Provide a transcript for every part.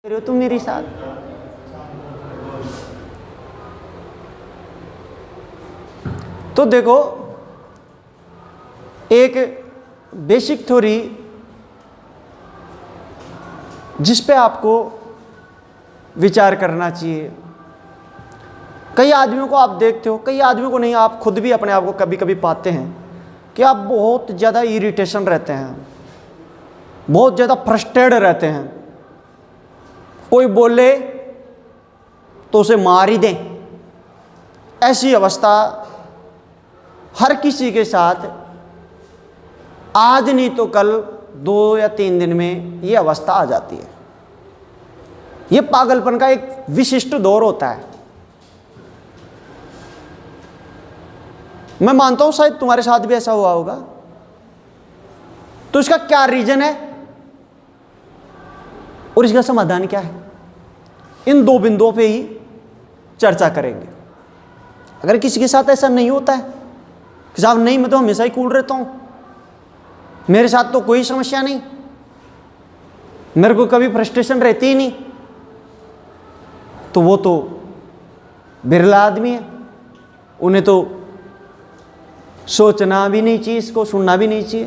हो तुम मेरे साथ। तो देखो, एक बेसिक थ्योरी जिस पे आपको विचार करना चाहिए। कई आदमियों को आप देखते हो, कई आदमियों को नहीं, आप खुद भी अपने आप को कभी कभी पाते हैं कि आप बहुत ज़्यादा इरिटेशन रहते हैं, बहुत ज़्यादा फ्रस्ट्रेटेड रहते हैं। कोई बोले तो उसे मार ही दें, ऐसी अवस्था हर किसी के साथ आज नहीं तो कल 2 या 3 दिन में ये अवस्था आ जाती है। ये पागलपन का एक विशिष्ट दौर होता है। मैं मानता हूं शायद तुम्हारे साथ भी ऐसा हुआ होगा। तो इसका क्या रीजन है और इसका समाधान क्या है, इन 2 बिंदुओं पे ही चर्चा करेंगे। अगर किसी के साथ ऐसा नहीं होता है कि साहब नहीं, मैं तो हमेशा ही कूल रहता हूं, मेरे साथ तो कोई समस्या नहीं, मेरे को कभी फ्रस्ट्रेशन रहती ही नहीं, तो वो तो बिरला आदमी है। उन्हें तो सोचना भी नहीं चाहिए, इसको सुनना भी नहीं चाहिए।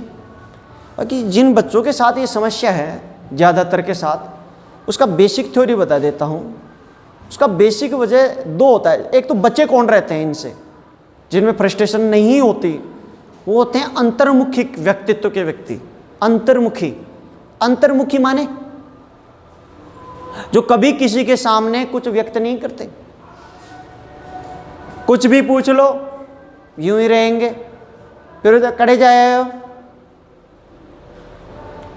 बाकी जिन बच्चों के साथ ये समस्या है, ज़्यादातर के साथ, उसका बेसिक थ्योरी बता देता हूँ। उसका बेसिक वजह 2 होता है। एक तो बच्चे कौन रहते हैं इनसे जिनमें फ्रस्ट्रेशन नहीं होती, वो होते हैं अंतर्मुखी व्यक्तित्व के व्यक्ति। अंतर्मुखी माने जो कभी किसी के सामने कुछ व्यक्त नहीं करते, कुछ भी पूछ लो यूं ही रहेंगे, फिर कड़े जाए हो,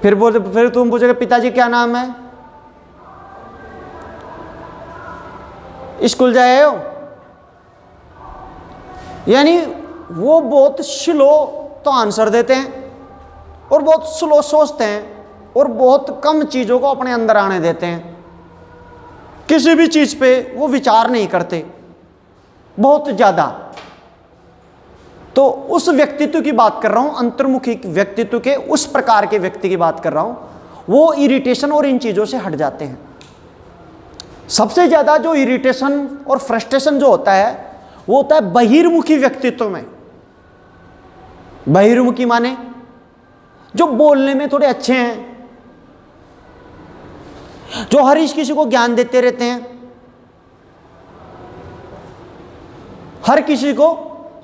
फिर तुम पूछोगे पिताजी क्या नाम है, स्कूल जाए हो। यानी वो बहुत स्लो तो आंसर देते हैं और बहुत स्लो सोचते हैं और बहुत कम चीज़ों को अपने अंदर आने देते हैं। किसी भी चीज़ पे वो विचार नहीं करते बहुत ज़्यादा। तो उस व्यक्तित्व की बात कर रहा हूँ, अंतर्मुखी व्यक्तित्व के उस प्रकार के व्यक्ति की बात कर रहा हूँ। वो इरिटेशन और इन चीज़ों से हट जाते हैं। सबसे ज़्यादा जो इरिटेशन और फ्रस्ट्रेशन जो होता है वो होता है बहिर्मुखी व्यक्तित्व में। बहिर्मुखी माने जो बोलने में थोड़े अच्छे हैं, जो हर किसी को ज्ञान देते रहते हैं, हर किसी को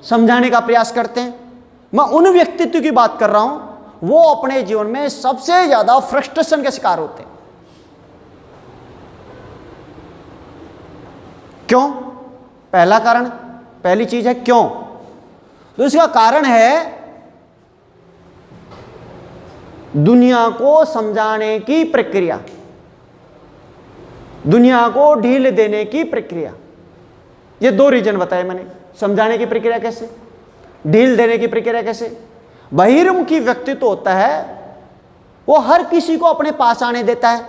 समझाने का प्रयास करते हैं। मैं उन व्यक्तित्व की बात कर रहा हूं, वो अपने जीवन में सबसे ज्यादा फ्रस्ट्रेशन के शिकार होते हैं। क्यों? पहला कारण, पहली चीज है क्यों। तो इसका कारण है दुनिया को समझाने की प्रक्रिया, दुनिया को ढील देने की प्रक्रिया। ये 2 रीजन बताए मैंने। समझाने की प्रक्रिया कैसे, ढील देने की प्रक्रिया कैसे। बहिर्मुखी व्यक्तित्व होता है वो हर किसी को अपने पास आने देता है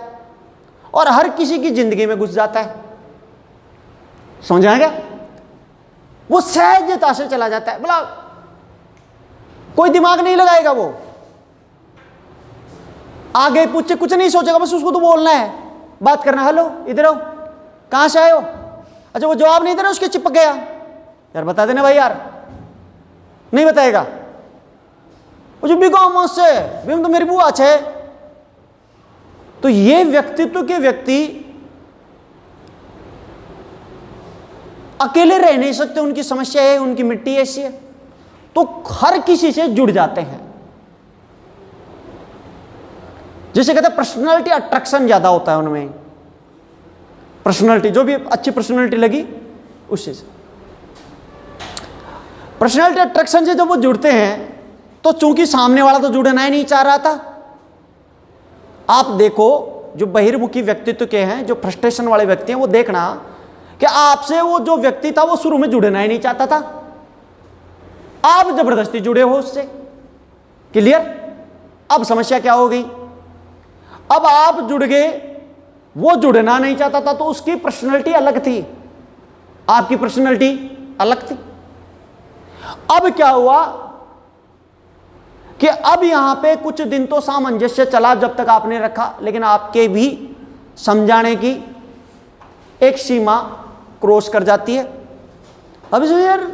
और हर किसी की जिंदगी में घुस जाता है। समझ आएगा? वो सहजता से चला जाता है, बोला कोई दिमाग नहीं लगाएगा, वो आगे पूछे कुछ नहीं सोचेगा, बस उसको तो बोलना है, बात करना। हेलो, इधर आओ, कहां से आए हो? अच्छा, वो जवाब नहीं दे रहा, उसके चिपक गया। यार बता देना भाई, यार नहीं बताएगा। मुझे बिगाओ से तो मेरी बुआ है। तो ये व्यक्तित्व के व्यक्ति अकेले रह नहीं सकते, उनकी समस्या है, उनकी मिट्टी ऐसी है, तो हर किसी से जुड़ जाते हैं। जिसे कहते हैं पर्सनालिटी अट्रैक्शन ज्यादा होता है उनमें। पर्सनालिटी, जो भी अच्छी पर्सनालिटी लगी उससे पर्सनालिटी अट्रैक्शन से जब वो जुड़ते हैं, तो चूंकि सामने वाला तो जुड़ना ही नहीं चाह रहा था। आप देखो जो बहिर्मुखी व्यक्तित्व के हैं, जो फ्रस्ट्रेशन वाले व्यक्ति हैं, वो देखना कि आपसे वो जो व्यक्ति था वो शुरू में जुड़ना ही नहीं चाहता था, आप जबरदस्ती जुड़े हो उससे। क्लियर? अब समस्या क्या हो गई? अब आप जुड़ गए, वो जुड़ना नहीं चाहता था, तो उसकी पर्सनैलिटी अलग थी, आपकी पर्सनैलिटी अलग थी। अब क्या हुआ कि अब यहां पे कुछ दिन तो सामंजस्य चला जब तक आपने रखा, लेकिन आपके भी समझाने की एक सीमा क्रॉस कर जाती है। अब इसमें यार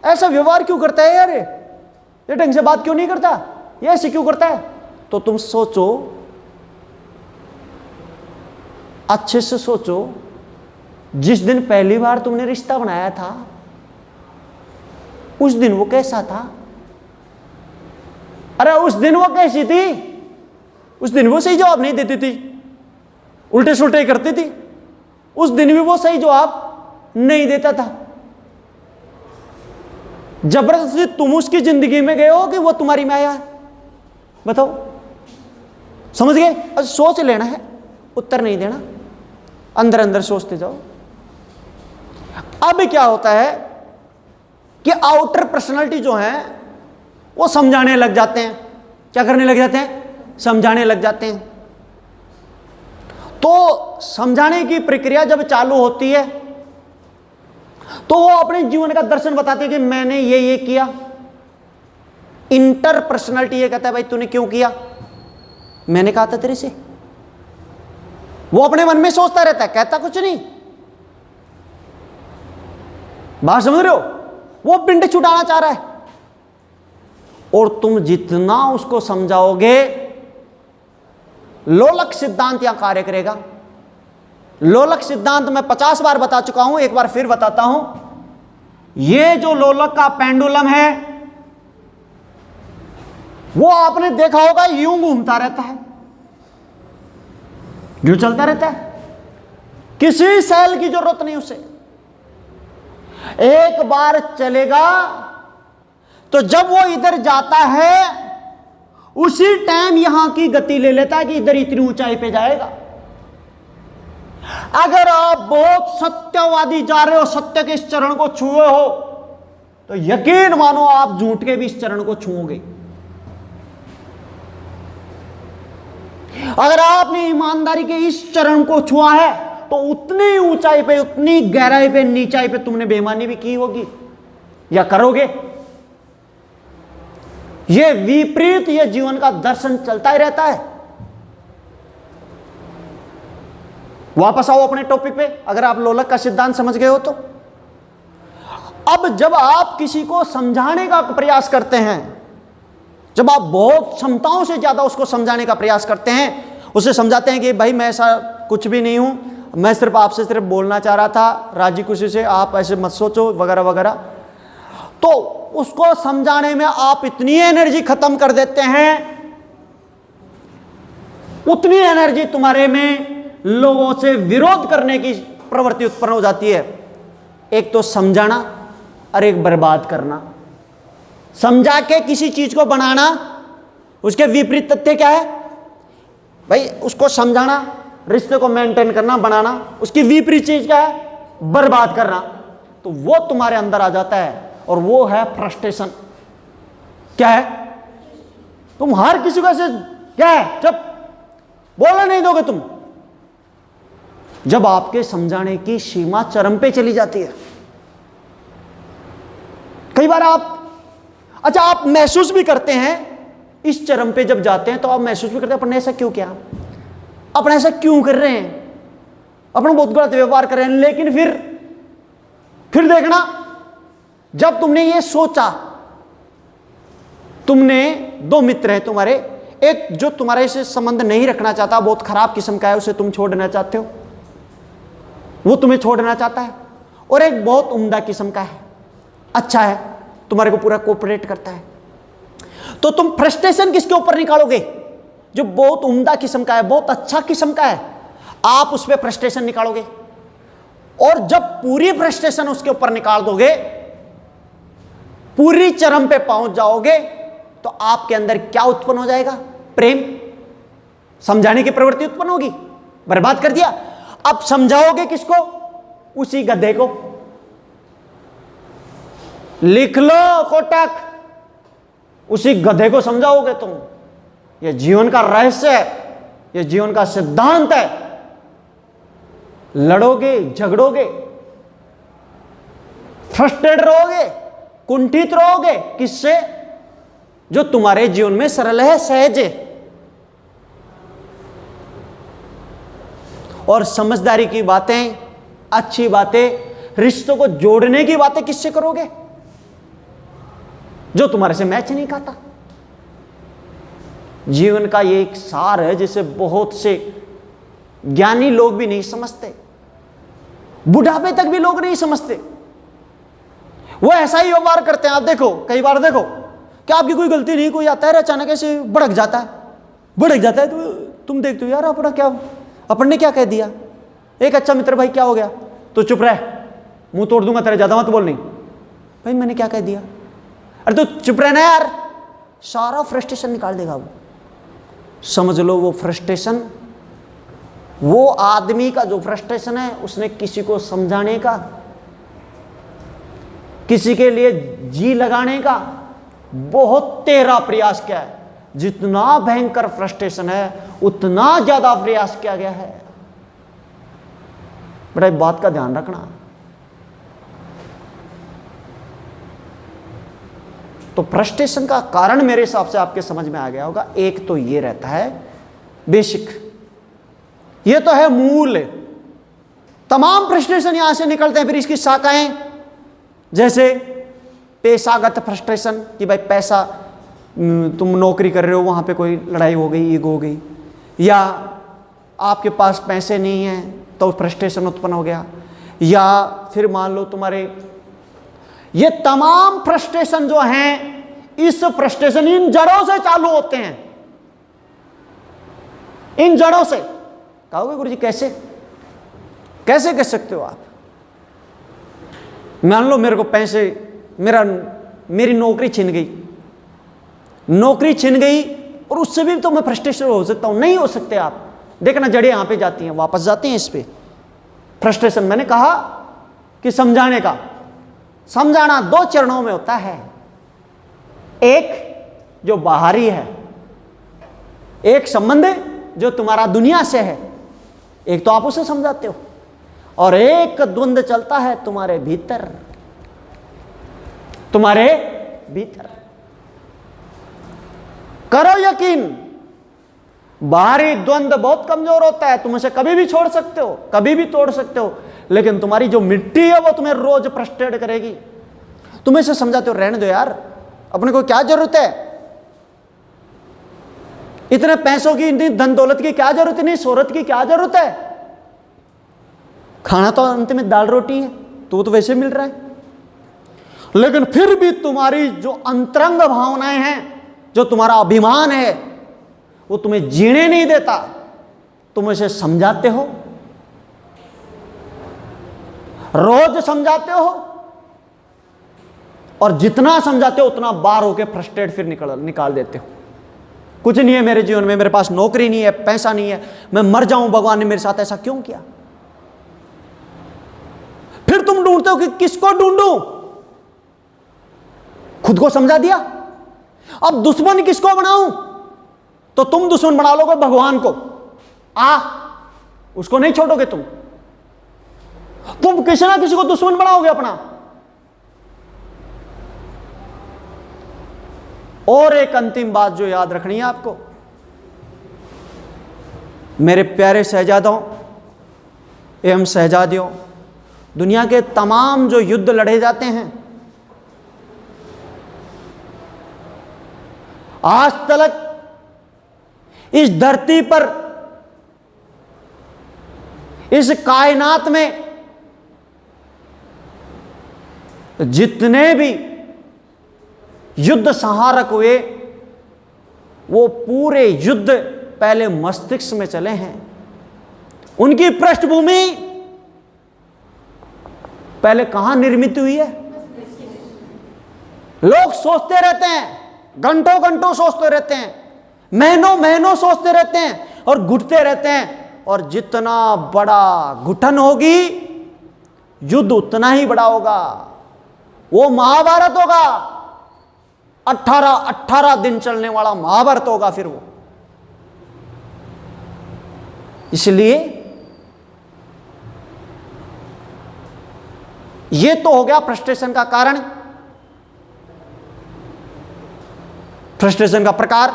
ऐसा व्यवहार क्यों करता है यार, ये ढंग से बात क्यों नहीं करता, ये ऐसे क्यों करता है? तो तुम सोचो, अच्छे से सोचो, जिस दिन पहली बार तुमने रिश्ता बनाया था उस दिन वो कैसा था? अरे उस दिन वो कैसी थी? उस दिन वो सही जवाब नहीं देती थी, उल्टे सुल्टे करती थी। उस दिन भी वो सही जवाब नहीं देता था। जबरदस्ती तुम उसकी जिंदगी में गए हो कि वो तुम्हारी माया है? बताओ, समझ गए? अब सोच लेना है, उत्तर नहीं देना, अंदर अंदर सोचते जाओ। अब क्या होता है कि आउटर पर्सनालिटी जो है वो समझाने लग जाते हैं। क्या करने लग जाते हैं? समझाने लग जाते हैं। तो समझाने की प्रक्रिया जब चालू होती है तो वो अपने जीवन का दर्शन बताते हैं कि मैंने ये किया। इंटर पर्सनालिटी ये कहता है भाई तूने क्यों किया? मैंने कहा था तेरे से। वो अपने मन में सोचता रहता है, कहता कुछ नहीं। बात समझ रहे हो? वो पिंड छुटाना चाह रहा है और तुम जितना उसको समझाओगे, लोलक सिद्धांत यहां कार्य करेगा। लोलक सिद्धांत मैं 50 बार बता चुका हूं, एक बार फिर बताता हूं। ये जो लोलक का पेंडुलम है वो आपने देखा होगा यूं घूमता रहता है, यूं चलता रहता है, किसी सेल की जरूरत नहीं उसे। एक बार चलेगा तो जब वो इधर जाता है उसी टाइम यहां की गति ले लेता है कि इधर इतनी ऊंचाई पे जाएगा। अगर आप बहुत सत्यवादी जा रहे हो, सत्य के इस चरण को छुए हो, तो यकीन मानो आप झूठ के भी इस चरण को छुओगे। अगर आपने ईमानदारी के इस चरण को छुआ है तो उतनी ऊंचाई पे, उतनी गहराई पे, नीचाई पे तुमने बेईमानी भी की होगी या करोगे। ये विपरीत, ये जीवन का दर्शन चलता ही रहता है। वापस आओ अपने टॉपिक पे, अगर आप लोलक का सिद्धांत समझ गए हो तो। अब जब आप किसी को समझाने का प्रयास करते हैं, जब आप बहुत क्षमताओं से ज्यादा उसको समझाने का प्रयास करते हैं, उसे समझाते हैं कि भाई मैं ऐसा कुछ भी नहीं हूं, मैं सिर्फ आपसे सिर्फ बोलना चाह रहा था, राजी खुशी से, आप ऐसे मत सोचो वगैरह वगैरह, तो उसको समझाने में आप इतनी एनर्जी खत्म कर देते हैं, उतनी एनर्जी तुम्हारे में लोगों से विरोध करने की प्रवृत्ति उत्पन्न हो जाती है। एक तो समझाना और एक बर्बाद करना। समझा के किसी चीज को बनाना, उसके विपरीत तथ्य क्या है भाई? उसको समझाना, रिश्ते को मेंटेन करना, बनाना, उसकी विपरीत चीज क्या है? बर्बाद करना। तो वो तुम्हारे अंदर आ जाता है और वो है फ्रस्ट्रेशन। क्या है? तुम हर किसी को ऐसे क्या है, जब बोलने नहीं दोगे तुम, जब आपके समझाने की सीमा चरम पे चली जाती है। कई बार आप महसूस भी करते हैं इस चरम पे जब जाते हैं, तो आप महसूस भी करते हैं अपने ऐसा क्यों किया, अपने ऐसा क्यों कर रहे हैं, अपना बहुत गलत व्यवहार कर रहे हैं। लेकिन फिर देखना, जब तुमने ये सोचा, तुमने दो मित्र हैं तुम्हारे, एक जो तुम्हारे से संबंध नहीं रखना चाहता, बहुत खराब किस्म का है, उसे तुम छोड़ना चाहते हो, वो तुम्हें छोड़ना चाहता है, और एक बहुत उम्दा किस्म का है, अच्छा है, तुम्हारे को पूरा कोऑपरेट करता है। तो तुम फ्रस्ट्रेशन किसके ऊपर निकालोगे? जो बहुत उम्दा किस्म का है, बहुत अच्छा किस्म का है, आप उस पर फ्रस्ट्रेशन निकालोगे। और जब पूरी फ्रस्ट्रेशन उसके ऊपर निकाल दोगे, पूरी चरम पे पहुंच जाओगे, तो आपके अंदर क्या उत्पन्न हो जाएगा? प्रेम, समझाने की प्रवृत्ति उत्पन्न होगी। बर्बाद कर दिया। अब समझाओगे किसको? उसी गधे को। लिख लो कोटक, उसी गधे को समझाओगे तुम। यह जीवन का रहस्य है, यह जीवन का सिद्धांत है। लड़ोगे, झगड़ोगे, फ्रस्ट्रेट रहोगे, कुंठित रहोगे, किससे? जो तुम्हारे जीवन में सरल है, सहज है। और समझदारी की बातें, अच्छी बातें, रिश्तों को जोड़ने की बातें किससे करोगे जो तुम्हारे से मैच नहीं खाता? जीवन का ये एक सार है जिसे बहुत से ज्ञानी लोग भी नहीं समझते, बुढ़ापे तक भी लोग नहीं समझते। वो ऐसा ही व्यवहार करते हैं। आप देखो, कई बार देखो कि आपकी कोई गलती नहीं, कोई आता है अचानक ऐसे भड़क जाता है तो तुम देखते हो यार अपना क्या, अपन ने क्या कह दिया। एक अच्छा मित्र, भाई क्या हो गया, तो चुप रह, मुंह तोड़ दूंगा तेरे, ज्यादा मत बोल। नहीं भाई मैंने क्या कह दिया, अरे तो चुप रहना यार, सारा फ्रस्ट्रेशन निकाल देगा वो। समझ लो वो फ्रस्ट्रेशन, वो आदमी का जो फ्रस्ट्रेशन है, उसने किसी को समझाने का, किसी के लिए जी लगाने का बहुत तेरा प्रयास किया है। जितना भयंकर फ्रस्ट्रेशन है उतना ज्यादा प्रयास किया गया है। बड़ा एक बात का ध्यान रखना। तो फ्रस्ट्रेशन का कारण मेरे हिसाब से आपके समझ में आ गया होगा। एक तो ये रहता है बेसिक, ये तो है मूल। तमाम फ्रस्ट्रेशन यहां से निकलते हैं। फिर इसकी शाखाएं, जैसे पेशागत फ्रस्ट्रेशन कि भाई पैसा, तुम नौकरी कर रहे हो, वहां पे कोई लड़ाई हो गई, ईगो हो गई, या आपके पास पैसे नहीं है तो फ्रस्ट्रेशन उत्पन्न हो गया, या फिर मान लो तुम्हारे, ये तमाम फ्रस्ट्रेशन जो हैं, इस फ्रस्ट्रेशन इन जड़ों से चालू होते हैं। इन जड़ों से कहोगे गुरु जी कैसे कैसे कह सकते हो आप? मान लो मेरे को पैसे, मेरी नौकरी छिन गई और उससे भी तो मैं फ्रस्ट्रेशन हो सकता हूं। नहीं हो सकते आप। देखना जड़ें यहां पे जाती हैं, वापस जाते हैं इस पे। फ्रस्ट्रेशन मैंने कहा कि समझाने का, समझाना दो चरणों में होता है। एक जो बाहरी है, एक संबंध जो तुम्हारा दुनिया से है, एक तो आप उसे समझाते हो, और एक द्वंद्व चलता है तुम्हारे भीतर, तुम्हारे भीतर। करो यकीन, बाहरी द्वंद्व बहुत कमजोर होता है, तुम उसे कभी भी छोड़ सकते हो, कभी भी तोड़ सकते हो, लेकिन तुम्हारी जो मिट्टी है वो तुम्हें रोज फ्रस्ट्रेट करेगी। तुम इसे समझाते हो, रहने दो यार, अपने को क्या जरूरत है, इतने पैसों की, इतनी धन दौलत की क्या जरूरत है, नहीं शोहरत की क्या जरूरत है, खाना तो अंत में दाल रोटी है, तो वैसे मिल रहा है। लेकिन फिर भी तुम्हारी जो अंतरंग भावनाएं हैं, जो तुम्हारा अभिमान है, वो तुम्हें जीने नहीं देता। तुम इसे समझाते हो, रोज समझाते हो, और जितना समझाते हो उतना बार होके फ्रस्ट्रेट फिर निकाल देते हो। कुछ नहीं है मेरे जीवन में, मेरे पास नौकरी नहीं है, पैसा नहीं है, मैं मर जाऊं, भगवान ने मेरे साथ ऐसा क्यों किया। फिर तुम ढूंढते हो कि किसको ढूंढूं, खुद को समझा दिया, अब दुश्मन किसको बनाऊं, तो तुम दुश्मन बना लोगे भगवान को। उसको नहीं छोड़ोगे तुम किसी ना किसी को दुश्मन बनाओगे अपना। और एक अंतिम बात जो याद रखनी है आपको, मेरे प्यारे शहजादों एवं शहजादियों, दुनिया के तमाम जो युद्ध लड़े जाते हैं, आज तक इस धरती पर, इस कायनात में जितने भी युद्ध संहारक हुए, वो पूरे युद्ध पहले मस्तिष्क में चले हैं। उनकी पृष्ठभूमि पहले कहां निर्मित हुई है? लोग सोचते रहते हैं, घंटों घंटों सोचते रहते हैं, महीनों महीनों सोचते रहते हैं और घुटते रहते हैं, और जितना बड़ा घुटन होगी युद्ध उतना ही बड़ा होगा। वो महाभारत होगा, 18 दिन चलने वाला महाभारत होगा फिर वो। इसलिए ये तो हो गया फ्रस्ट्रेशन का कारण, फ्रस्ट्रेशन का प्रकार।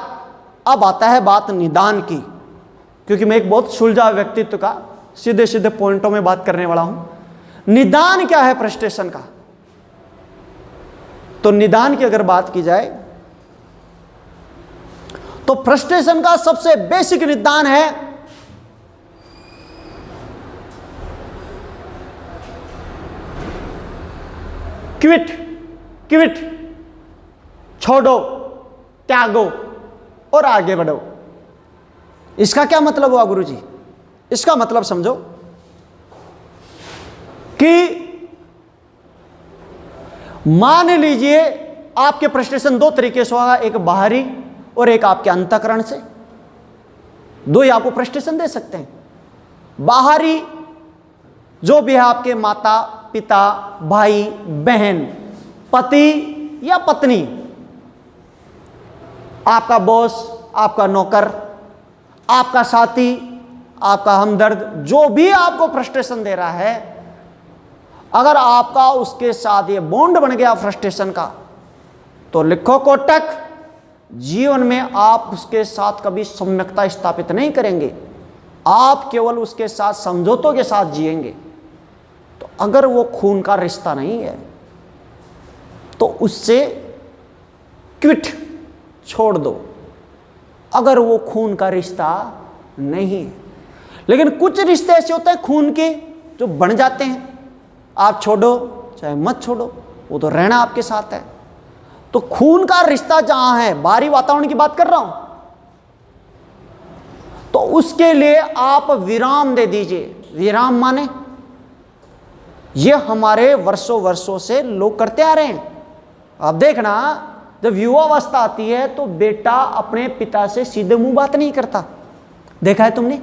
अब आता है बात निदान की, क्योंकि मैं एक बहुत सुलझा व्यक्तित्व का सीधे सीधे पॉइंटों में बात करने वाला हूं। निदान क्या है फ्रस्ट्रेशन का? तो निदान की अगर बात की जाए तो फ्रस्ट्रेशन का सबसे बेसिक निदान है क्विट। क्विट, छोड़ो, त्यागो और आगे बढ़ो। इसका क्या मतलब हुआ गुरुजी? इसका मतलब समझो कि मान लीजिए आपके फ्रस्ट्रेशन दो तरीके से होगा, एक बाहरी और एक आपके अंतःकरण से। दो ही आपको फ्रस्ट्रेशन दे सकते हैं। बाहरी जो भी है, आपके माता पिता, भाई बहन, पति या पत्नी, आपका बॉस, आपका नौकर, आपका साथी, आपका हमदर्द, जो भी आपको फ्रस्ट्रेशन दे रहा है, अगर आपका उसके साथ ये बॉन्ड बन गया फ्रस्ट्रेशन का, तो लिखो कोटक, जीवन में आप उसके साथ कभी सम्यकता स्थापित नहीं करेंगे। आप केवल उसके साथ समझौतों के साथ जिएंगे। तो अगर वो खून का रिश्ता नहीं है तो उससे क्विट, छोड़ दो, अगर वो खून का रिश्ता नहीं है। लेकिन कुछ रिश्ते ऐसे होते हैं खून के जो बन जाते हैं, आप छोड़ो चाहे मत छोड़ो, वो तो रहना आपके साथ है। तो खून का रिश्ता जहां है, बाहरी वातावरण की बात कर रहा हूं, तो उसके लिए आप विराम दे दीजिए। विराम माने ये हमारे वर्षों वर्षों से लोग करते आ रहे हैं। आप देखना, जब युवावस्था आती है तो बेटा अपने पिता से सीधे मुंह बात नहीं करता। देखा है तुमने?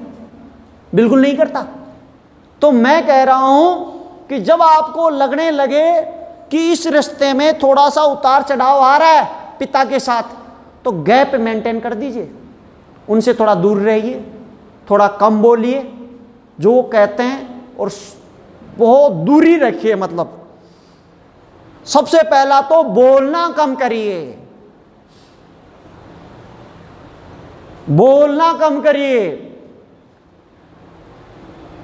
बिल्कुल नहीं करता। तो मैं कह रहा हूं कि जब आपको लगने लगे कि इस रिश्ते में थोड़ा सा उतार चढ़ाव आ रहा है पिता के साथ, तो गैप मेंटेन कर दीजिए। उनसे थोड़ा दूर रहिए, थोड़ा कम बोलिए जो वो कहते हैं, और बहुत दूरी रखिए। मतलब सबसे पहला तो बोलना कम करिए, बोलना कम करिए,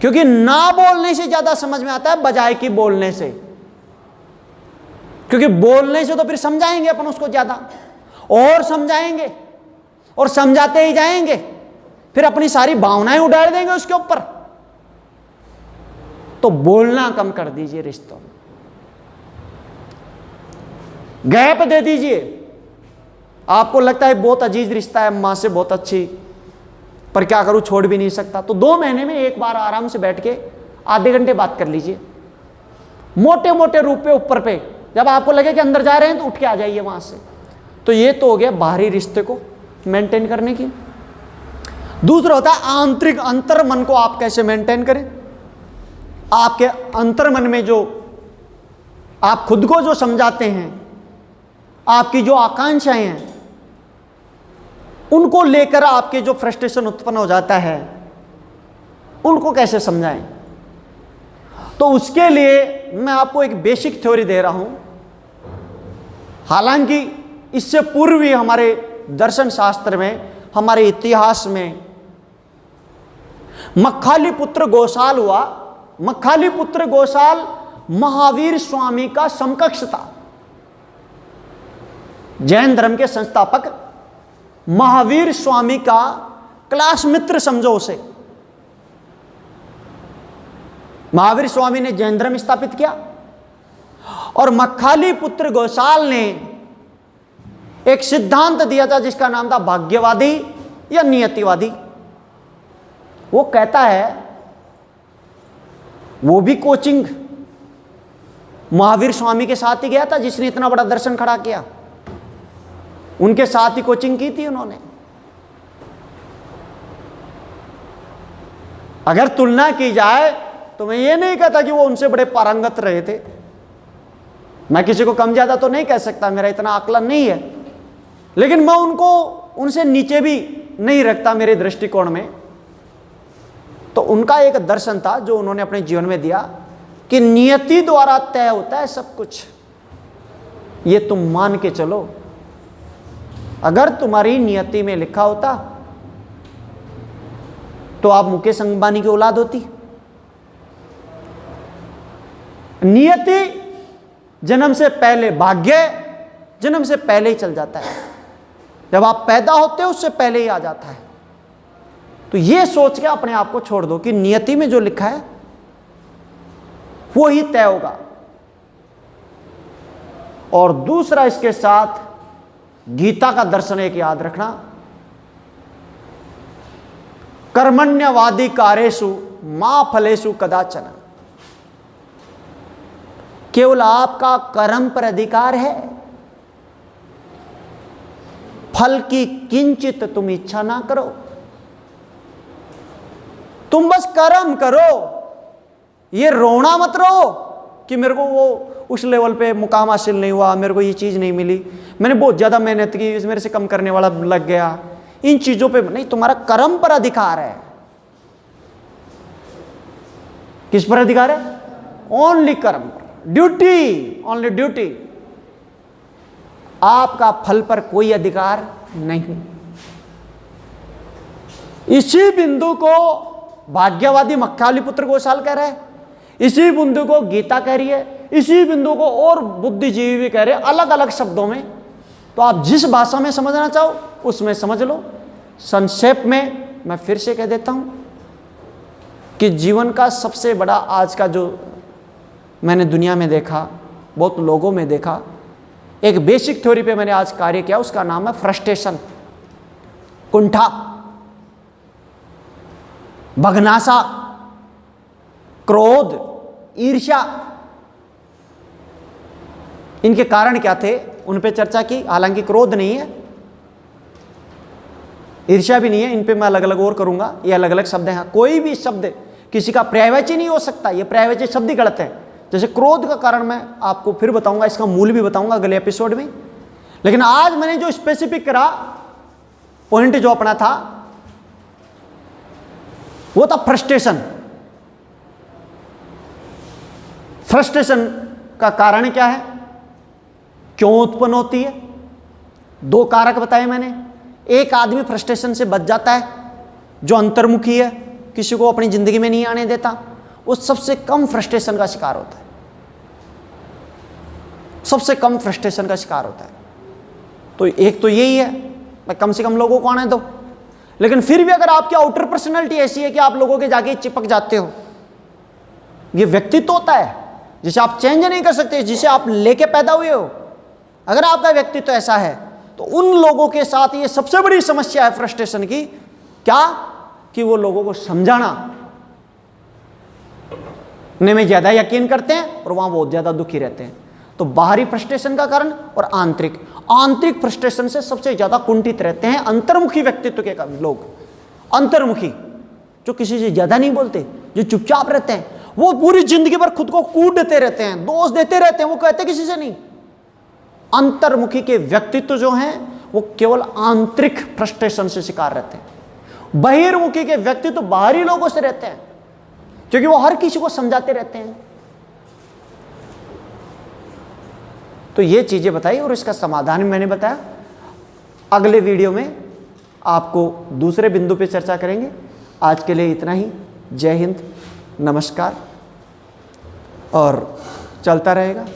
क्योंकि ना बोलने से ज्यादा समझ में आता है बजाय कि बोलने से। क्योंकि बोलने से तो फिर समझाएंगे अपन उसको ज्यादा, और समझाएंगे और समझाते ही जाएंगे, फिर अपनी सारी भावनाएं उड़ाड़ देंगे उसके ऊपर। तो बोलना कम कर दीजिए, रिश्तों में गैप दे दीजिए। आपको लगता है बहुत अजीज रिश्ता है, मां से बहुत अच्छी, पर क्या करूं, छोड़ भी नहीं सकता, तो 2 महीने में एक बार आराम से बैठ के आधे घंटे बात कर लीजिए, मोटे मोटे रूप पे, ऊपर पे। जब आपको लगे कि अंदर जा रहे हैं तो उठ के आ जाइए वहां से। तो ये तो हो गया बाहरी रिश्ते को मेंटेन करने की। दूसरा होता है आंतरिक, अंतर मन को आप कैसे मेंटेन करें। आपके अंतर मन में जो आप खुद को जो समझाते हैं, आपकी जो आकांक्षाएं हैं, उनको लेकर आपके जो फ्रस्ट्रेशन उत्पन्न हो जाता है, उनको कैसे समझाएं। तो उसके लिए मैं आपको एक बेसिक थ्योरी दे रहा हूं। हालांकि इससे पूर्व ही हमारे दर्शन शास्त्र में, हमारे इतिहास में मक्खाली पुत्र गोसाल हुआ। मक्खाली पुत्र गोसाल महावीर स्वामी का समकक्ष था। जैन धर्म के संस्थापक महावीर स्वामी का क्लास मित्र समझो उसे। महावीर स्वामी ने जैन धर्म स्थापित किया और मक्खाली पुत्र गोसाल ने एक सिद्धांत दिया था जिसका नाम था भाग्यवादी या नियतिवादी। वो कहता है, वो भी कोचिंग महावीर स्वामी के साथ ही गया था जिसने इतना बड़ा दर्शन खड़ा किया, उनके साथ ही कोचिंग की थी उन्होंने। अगर तुलना की जाए तो मैं ये नहीं कहता कि वो उनसे बड़े पारंगत रहे थे। मैं किसी को कम ज्यादा तो नहीं कह सकता, मेरा इतना आकलन नहीं है, लेकिन मैं उनको उनसे नीचे भी नहीं रखता मेरे दृष्टिकोण में। तो उनका एक दर्शन था जो उन्होंने अपने जीवन में दिया कि नियति द्वारा तय होता है सब कुछ। ये तुम मान के चलो, अगर तुम्हारी नियति में लिखा होता तो आप मुकेश अंबानी की औलाद होती, नियति जन्म से पहले, भाग्य जन्म से पहले ही चल जाता है। जब आप पैदा होते हो उससे पहले ही आ जाता है। तो ये सोच के अपने आप को छोड़ दो कि नियति में जो लिखा है वो ही तय होगा। और दूसरा, इसके साथ गीता का दर्शन एक याद रखना, कर्मण्यवादी कार्येषु मा फलेषु कदाचन। केवल आपका कर्म पर अधिकार है, फल की किंचित तुम इच्छा ना करो। तुम बस कर्म करो। ये रोना मत रो कि मेरे को वो उस लेवल पे मुकाम हासिल नहीं हुआ, मेरे को ये चीज नहीं मिली, मैंने बहुत ज्यादा मेहनत की, इस मेरे से कम करने वाला लग गया। इन चीजों पे नहीं, तुम्हारा कर्म पर अधिकार है। किस पर अधिकार है? ओनली कर्म पर, ड्यूटी, ओनली ड्यूटी। आपका फल पर कोई अधिकार नहीं। इसी बिंदु को भाग्यवादी मक्खालीपुत्र गोसाल कह रहे हैं, इसी बिंदु को गीता कह रही है, इसी बिंदु को और बुद्धिजीवी भी कह रहे हैं, अलग अलग शब्दों में। तो आप जिस भाषा में समझना चाहो उसमें समझ लो। संक्षेप में मैं फिर से कह देता हूं कि जीवन का सबसे बड़ा आज का जो मैंने दुनिया में देखा, बहुत लोगों में देखा, एक बेसिक थ्योरी पे मैंने आज कार्य किया, उसका नाम है फ्रस्ट्रेशन, कुंठा, भगनासा, क्रोध, ईर्ष्या। इनके कारण क्या थे उन पे चर्चा की। हालांकि क्रोध नहीं है, ईर्ष्या भी नहीं है, इन पे मैं अलग अलग और करूंगा। ये अलग अलग शब्द हैं। कोई भी शब्द किसी का पर्यायवाची नहीं हो सकता, ये पर्यायवाची शब्द ही गलत है। जैसे क्रोध का कारण मैं आपको फिर बताऊंगा, इसका मूल भी बताऊंगा अगले एपिसोड में। लेकिन आज मैंने जो स्पेसिफिक करा पॉइंट जो अपना था वो था फ्रस्ट्रेशन। फ्रस्ट्रेशन का कारण क्या है, क्यों उत्पन्न होती है? दो कारक बताए मैंने। एक आदमी फ्रस्ट्रेशन से बच जाता है जो अंतर्मुखी है, किसी को अपनी जिंदगी में नहीं आने देता, वो सबसे कम फ्रस्ट्रेशन का शिकार होता है, सबसे कम फ्रस्ट्रेशन का शिकार होता है। तो एक तो यही है, मैं कम से कम लोगों को आने दो। लेकिन फिर भी अगर आपकी आउटर पर्सनैलिटी ऐसी है कि आप लोगों के जाके चिपक जाते हो, ये व्यक्तित्व होता है जिसे आप चेंज नहीं कर सकते, जिसे आप लेके पैदा हुए हो। अगर आपका व्यक्तित्व ऐसा है तो उन लोगों के साथ ये सबसे बड़ी समस्या है फ्रस्ट्रेशन की, क्या कि वो लोगों को समझाना ने में ज्यादा यकीन करते हैं और वहां बहुत ज्यादा दुखी रहते हैं। तो बाहरी फ्रस्ट्रेशन का कारण और आंतरिक फ्रस्ट्रेशन से सबसे ज्यादा कुंठित रहते हैं अंतर्मुखी व्यक्तित्व के लोग। अंतर्मुखी जो किसी से ज्यादा नहीं बोलते, जो चुपचाप रहते हैं, वो पूरी जिंदगी भर खुद को कूटते रहते हैं, दोष देते रहते हैं, वो कहते किसी से नहीं। अंतर्मुखी के व्यक्तित्व जो हैं वो केवल आंतरिक फ्रस्ट्रेशन से शिकार रहते हैं। बहिर्मुखी के व्यक्तित्व बाहरी लोगों से रहते हैं क्योंकि वो हर किसी को समझाते रहते हैं। तो ये चीजें बताई और इसका समाधान मैंने बताया। अगले वीडियो में आपको दूसरे बिंदु पे चर्चा करेंगे। आज के लिए इतना ही। जय हिंद, नमस्कार, और चलता रहेगा।